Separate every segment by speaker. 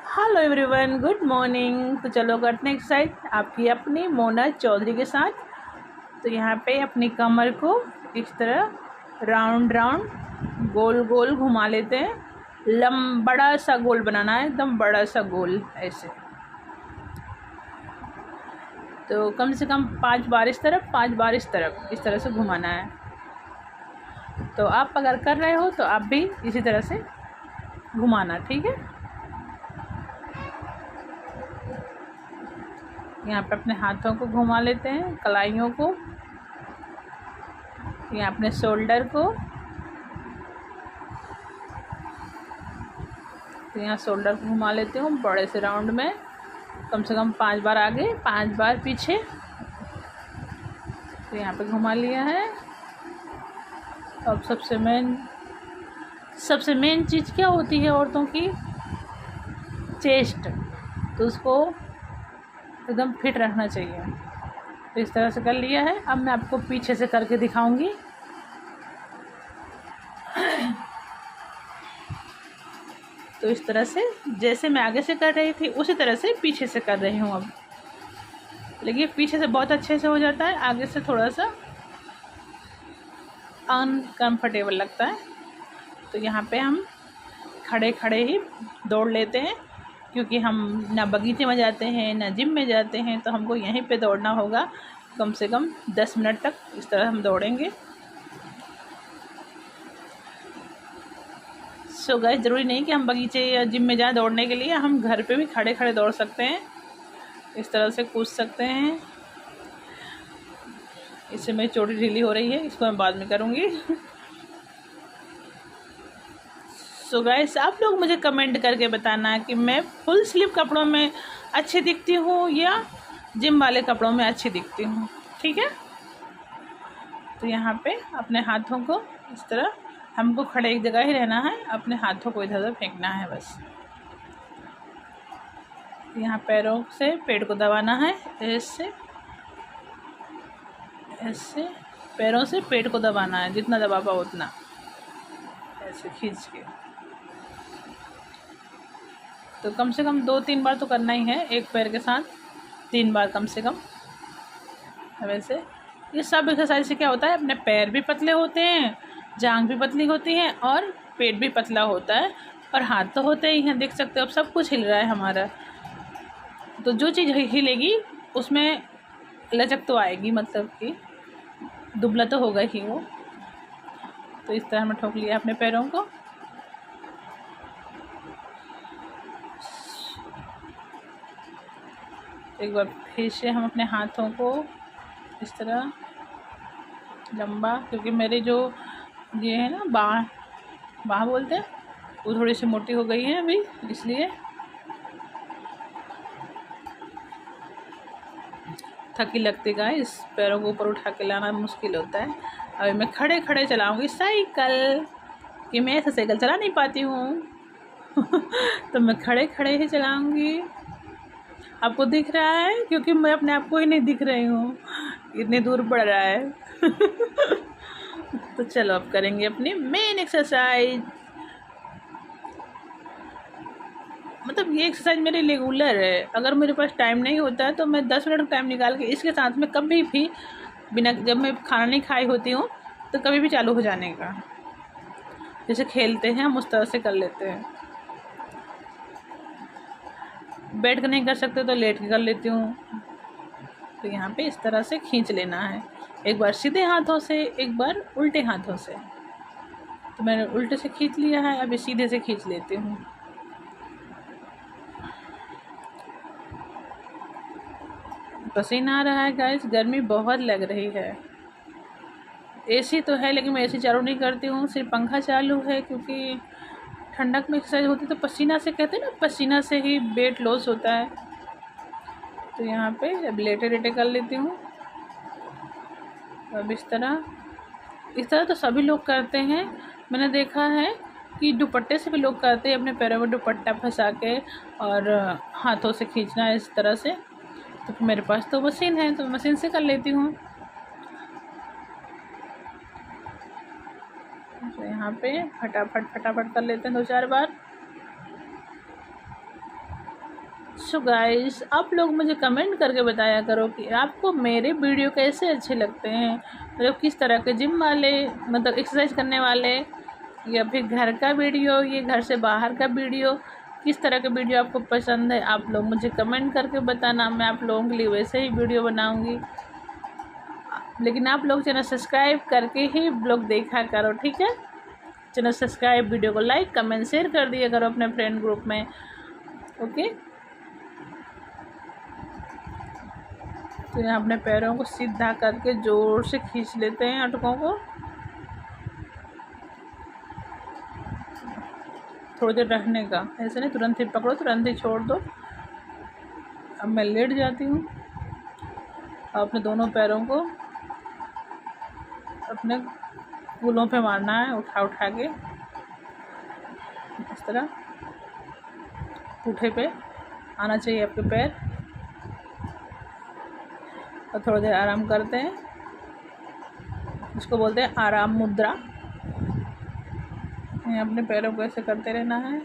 Speaker 1: Hello everyone, good morning. तो चलो करते हैं एक्सरसाइज आपकी अपनी मोना चौधरी के साथ। तो यहाँ पे अपनी कमर को इस तरह राउंड राउंड गोल गोल घुमा लेते हैं। बड़ा सा गोल बनाना है, एकदम बड़ा सा गोल ऐसे। तो कम से कम 5 बार इस तरफ, 5 बार इस तरफ, इस तरह से घुमाना है। तो आप अगर कर रहे हो तो आप भी इसी तरह से घुमाना, ठीक है। यहाँ पे अपने हाथों को घुमा लेते हैं, कलाइयों को, यहाँ अपने शोल्डर को। तो यहाँ शोल्डर को घुमा लेती हूँ बड़े से राउंड में, कम से कम 5 बार आगे, 5 बार पीछे। तो यहाँ पे घुमा लिया है। अब सबसे मेन चीज़ क्या होती है औरतों की? चेस्ट। तो उसको एकदम फिट रखना चाहिए। तो इस तरह से कर लिया है। अब मैं आपको पीछे से करके दिखाऊंगी। तो इस तरह से जैसे मैं आगे से कर रही थी उसी तरह से पीछे से कर रही हूँ अब। लेकिन पीछे से बहुत अच्छे से हो जाता है, आगे से थोड़ा सा अनकम्फर्टेबल लगता है। तो यहाँ पे हम खड़े खड़े ही दौड़ लेते हैं, क्योंकि हम ना बगीचे में जाते हैं ना जिम में जाते हैं। तो हमको यहीं पे दौड़ना होगा, कम से कम 10 मिनट तक इस तरह हम दौड़ेंगे। सो गाइस, ज़रूरी नहीं कि हम बगीचे या जिम में जाएं दौड़ने के लिए, हम घर पे भी खड़े खड़े दौड़ सकते हैं। इस तरह से कूद सकते हैं। इससे मेरी चोटी ढीली हो रही है, इसको मैं बाद में करूँगी। सो गाइस, आप लोग मुझे कमेंट करके बताना कि मैं फुल स्लीव कपड़ों में अच्छी दिखती हूँ या जिम वाले कपड़ों में अच्छी दिखती हूँ, ठीक है। तो यहाँ पे अपने हाथों को इस तरह, हमको खड़े एक जगह ही रहना है, अपने हाथों को इधर उधर फेंकना है बस। यहाँ पैरों से पेट को दबाना है, ऐसे ऐसे पैरों से पेट को दबाना है, जितना दबा पाओ उतना, ऐसे खींच के। तो कम से कम 2-3 बार तो करना ही है, एक पैर के साथ 3 बार कम से कम। वैसे ये सब एक्सरसाइज से क्या होता है, अपने पैर भी पतले होते हैं, जांघ भी पतली होती है और पेट भी पतला होता है, और हाथ तो होते ही हैं, देख सकते हो अब सब कुछ हिल रहा है हमारा। तो जो चीज़ हिलेगी उसमें लचक तो आएगी, मतलब कि दुबला तो होगा ही वो। तो इस तरह हमने ठोक लिया अपने पैरों को। एक बार फिर से हम अपने हाथों को इस तरह लंबा, क्योंकि मेरे जो ये है ना बाह बोलते हैं, वो थोड़ी सी मोटी हो गई है अभी, इसलिए थकी लगती गाइस, पैरों को ऊपर उठा के लाना मुश्किल होता है। अभी मैं खड़े खड़े चलाऊंगी साइकिल, कि मैं ऐसे साइकिल चला नहीं पाती हूँ। तो मैं खड़े खड़े ही चलाऊंगी। आपको दिख रहा है? क्योंकि मैं अपने आप को ही नहीं दिख रही हूँ, इतनी दूर पड़ रहा है। तो चलो अब करेंगे अपनी मेन एक्सरसाइज। मतलब ये एक्सरसाइज मेरी रेगुलर है। अगर मेरे पास टाइम नहीं होता है तो मैं 10 मिनट का टाइम निकाल के इसके साथ में कभी भी बिना, जब मैं खाना नहीं खाई होती हूँ तो कभी भी चालू हो जाने का। जैसे खेलते हैं हम उस तरह से कर लेते हैं। बैठ कर नहीं कर सकते तो लेट के कर लेती हूँ। तो यहाँ पे इस तरह से खींच लेना है, एक बार सीधे हाथों से, एक बार उल्टे हाथों से। तो मैंने उल्टे से खींच लिया है, अभी सीधे से खींच लेती हूँ। पसीना आ रहा है गाइस, गर्मी बहुत लग रही है। एसी तो है लेकिन मैं एसी चालू नहीं करती हूँ, सिर्फ पंखा चालू है, क्योंकि ठंडक में एक्सरसाइज होती है तो पसीना से, कहते हैं ना, पसीना से ही वेट लॉस होता है। तो यहाँ पे अब लेटे लेटे कर लेती हूँ। अब इस तरह तो सभी लोग करते हैं। मैंने देखा है कि दुपट्टे से भी लोग करते हैं, अपने पैरों में दुपट्टा फंसा के और हाथों से खींचना है इस तरह से। तो मेरे पास तो मशीन है तो मशीन से कर लेती हूँ। तो यहाँ पे फटाफट कर लेते हैं 2-4 बार। सो गाइस, आप लोग मुझे कमेंट करके बताया करो कि आपको मेरे वीडियो कैसे अच्छे लगते हैं, मतलब किस तरह के, जिम वाले, मतलब एक्सरसाइज करने वाले, या फिर घर का वीडियो, ये घर से बाहर का वीडियो, किस तरह का वीडियो आपको पसंद है। आप लोग मुझे कमेंट करके बताना, मैं आप लोगों के लिए वैसे ही वीडियो बनाऊँगी। लेकिन आप लोग चैनल सब्सक्राइब करके ही ब्लॉग देखा करो, ठीक है। चैनल सब्सक्राइब, वीडियो को लाइक कमेंट शेयर कर दिया करो अपने फ्रेंड ग्रुप में, ओके। तो यहाँ अपने पैरों को सीधा करके जोर से खींच लेते हैं अटकों को। थोड़ी देर रखने का, ऐसे नहीं तुरंत ही पकड़ो, तुरंत ही छोड़ दो। अब मैं लेट जाती हूँ। अपने दोनों पैरों को अपने कूल्हों पे मारना है, उठा उठा के इस तरह पुठे पे आना चाहिए आपके पैर। और थोड़ी देर आराम करते हैं, इसको बोलते हैं आराम मुद्रा। अपने पैरों को ऐसे करते रहना है,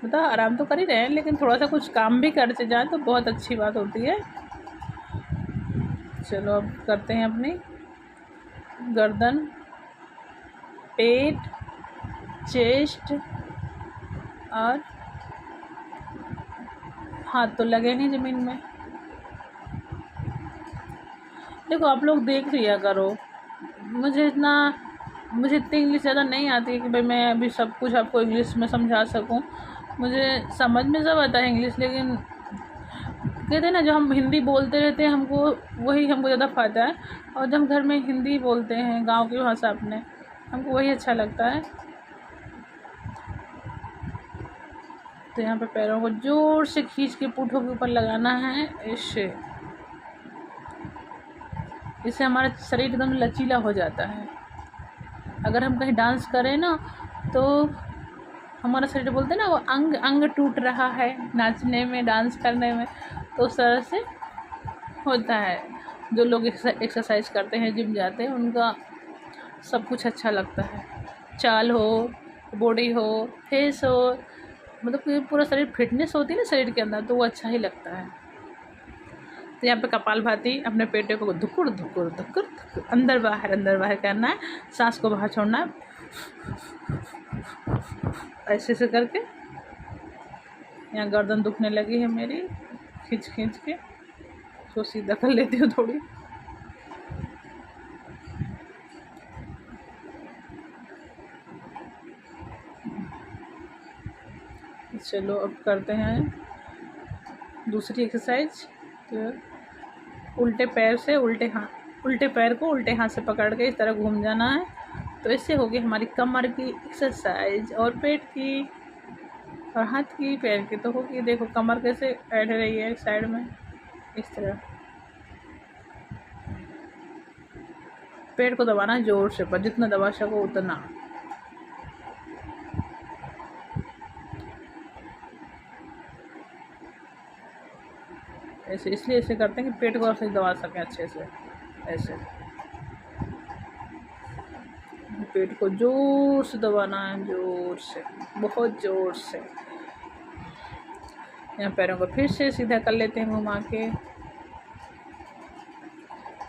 Speaker 1: मतलब आराम तो कर ही रहे हैं, लेकिन थोड़ा सा कुछ काम भी करते जाए तो बहुत अच्छी बात होती है। चलो अब करते हैं अपनी गर्दन, पेट, चेस्ट, और हाथ तो लगे नहीं ज़मीन में। देखो आप लोग देख लिया करो, मुझे इतनी इंग्लिश ज़्यादा नहीं आती है कि भाई मैं अभी सब कुछ आपको इंग्लिश में समझा सकूं। मुझे समझ में सब आता है इंग्लिश, लेकिन कहते हैं ना, जो हम हिंदी बोलते रहते हैं हमको ज़्यादा फ़ायदा है। और जब हम घर में हिंदी बोलते हैं गांव की भाषा अपने, हमको वही अच्छा लगता है। तो यहाँ पे पैरों को जोर से खींच के पुठों के ऊपर लगाना है, इससे हमारा शरीर एकदम लचीला हो जाता है। अगर हम कहीं डांस करें ना, तो हमारा शरीर बोलते हैं ना, वो अंग अंग टूट रहा है नाचने में, डांस करने में, तो उस तरह से होता है। जो लोग एक्सरसाइज करते हैं, जिम जाते हैं, उनका सब कुछ अच्छा लगता है। चाल हो, बॉडी हो, फेस हो, मतलब कि पूरा शरीर फिटनेस होती है ना शरीर के अंदर, तो वो अच्छा ही लगता है। तो यहाँ पे कपालभाति, अपने पेट को धुकुर धुकुर धुकुर अंदर बाहर करना है, सांस को बाहर छोड़ना है, ऐसे से करके। यहाँ गर्दन दुखने लगी है मेरी, खींच खींच के तो सीधा कर लेती हूँ थोड़ी। चलो अब करते हैं दूसरी एक्सरसाइज। तो उल्टे पैर से उल्टे पैर को उल्टे हाथ से पकड़ के इस तरह घूम जाना है। तो इससे होगी हमारी कमर की एक्सरसाइज, और पेट की, और हाथ की, पैर की तो होगी। देखो कमर कैसे बैठ रही है साइड में, इस तरह। पेट को दबाना जोर से, पर जितना दबा सको उतना। ऐसे इसलिए ऐसे करते हैं कि पेट को और सही दबा सकें अच्छे से। ऐसे पेट को जोर से दबाना है, जोर से, बहुत जोर से। यहाँ पैरों को फिर से सीधा कर लेते हैं घुमा के।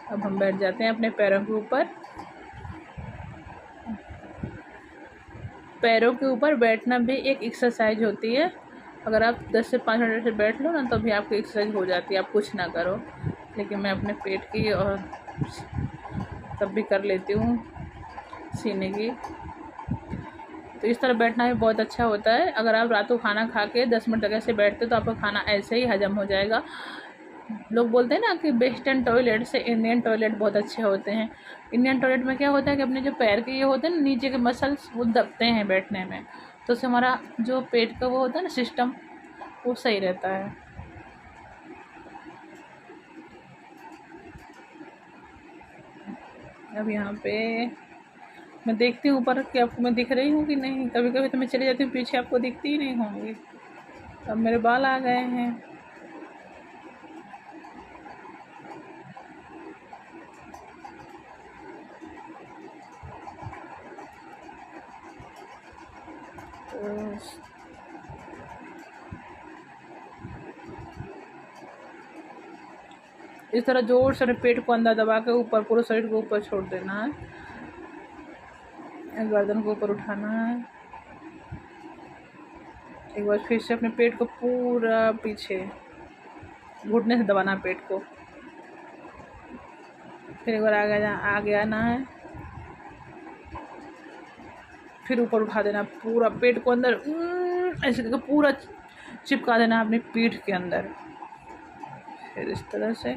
Speaker 1: अब हम बैठ जाते हैं अपने पैरों के ऊपर। पैरों के ऊपर बैठना भी एक एक्सरसाइज होती है। अगर आप 10 से 5 मिनट से बैठ लो ना, तो भी आपकी एक्सरसाइज हो जाती है, आप कुछ ना करो। लेकिन मैं अपने पेट की और तब भी कर लेती हूँ, सीने की। तो इस तरह बैठना भी बहुत अच्छा होता है। अगर आप रात को खाना खा के 10 मिनट तक ऐसे बैठते तो आपका खाना ऐसे ही हजम हो जाएगा। लोग बोलते हैं ना कि वेस्टर्न टॉयलेट से इंडियन टॉयलेट बहुत अच्छे होते हैं। इंडियन टॉयलेट में क्या होता है कि अपने जो पैर के ये होते हैं ना, नीचे के मसल्स, वो दबते हैं बैठने में, तो उससे हमारा जो पेट का वो होता है ना सिस्टम, वो सही रहता है। अब यहाँ पे मैं देखती हूँ ऊपर कि आपको मैं दिख रही हूँ कि नहीं। कभी कभी तो मैं चली जाती हूँ पीछे, आपको दिखती ही नहीं होंगी। अब मेरे बाल आ गए हैं। इस तरह जोर से पेट को अंदर दबा के ऊपर पूरे शरीर को ऊपर छोड़ देना है। गर्दन को ऊपर उठाना है। एक बार फिर से अपने पेट को पूरा पीछे घुटने से दबाना है पेट को। फिर एक बार आगे आना है। फिर ऊपर उठा देना, पूरा पेट को अंदर ऐसे करके पूरा चिपका देना अपनी पीठ के अंदर। फिर इस तरह से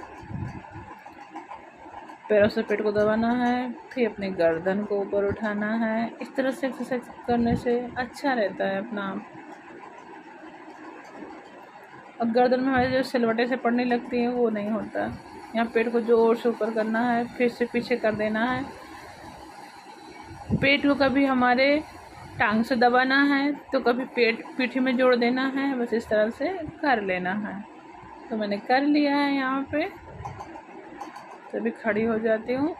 Speaker 1: पैरों से पेट को दबाना है। फिर अपने गर्दन को ऊपर उठाना है। इस तरह से एक्सरसाइज करने से अच्छा रहता है अपना। और गर्दन में हमारे जो सिलवटें से पड़ने लगती हैं वो नहीं होता। यहाँ पेट को जोर से ऊपर करना है, फिर से पीछे कर देना है। पेट को कभी हमारे टांग से दबाना है तो कभी पीठी में जोड़ देना है। बस इस तरह से कर लेना है। तो मैंने कर लिया है यहाँ पे। तो अभी खड़ी हो जाती हूँ।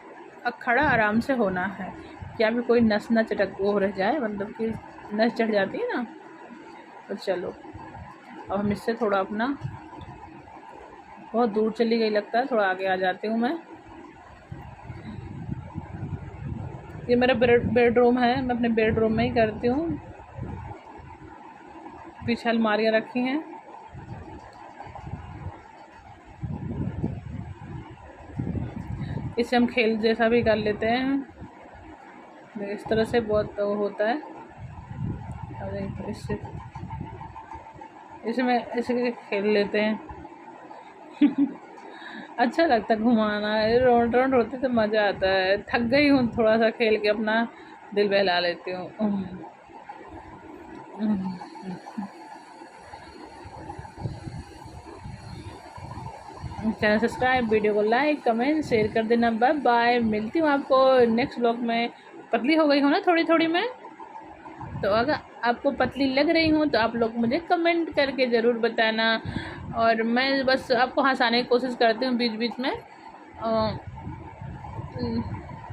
Speaker 1: अब खड़ा आराम से होना है, क्या भी कोई नस ना चटक वो रह जाए, मतलब कि नस चढ़ जाती है ना। तो चलो अब हम इससे थोड़ा अपना, बहुत दूर चली गई लगता है, थोड़ा आगे आ जाती हूँ मैं। ये मेरा बेडरूम है, मैं अपने बेडरूम में ही करती हूँ। पीछे अलमारियाँ रखी हैं। इससे हम खेल जैसा भी कर लेते हैं। इस तरह से बहुत होता है। और इसमें ऐसे खेल लेते हैं। अच्छा लगता है घुमाना, राउंड राउंड होते तो मज़ा आता है। थक गई हूँ, थोड़ा सा खेल के अपना दिल बहला लेती हूँ। चैनल सब्सक्राइब, वीडियो को लाइक, कमेंट, शेयर कर देना। Bye bye. मिलती हूँ आपको नेक्स्ट ब्लॉग में। पतली हो गई हूँ ना थोड़ी थोड़ी मैं, तो अगर आपको पतली लग रही हूँ तो आप लोग मुझे कमेंट करके ज़रूर बताना। और मैं बस आपको हंसाने की कोशिश करती हूँ बीच बीच में।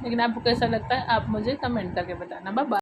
Speaker 1: लेकिन आपको कैसा लगता है आप मुझे कमेंट करके बताना। Bye bye.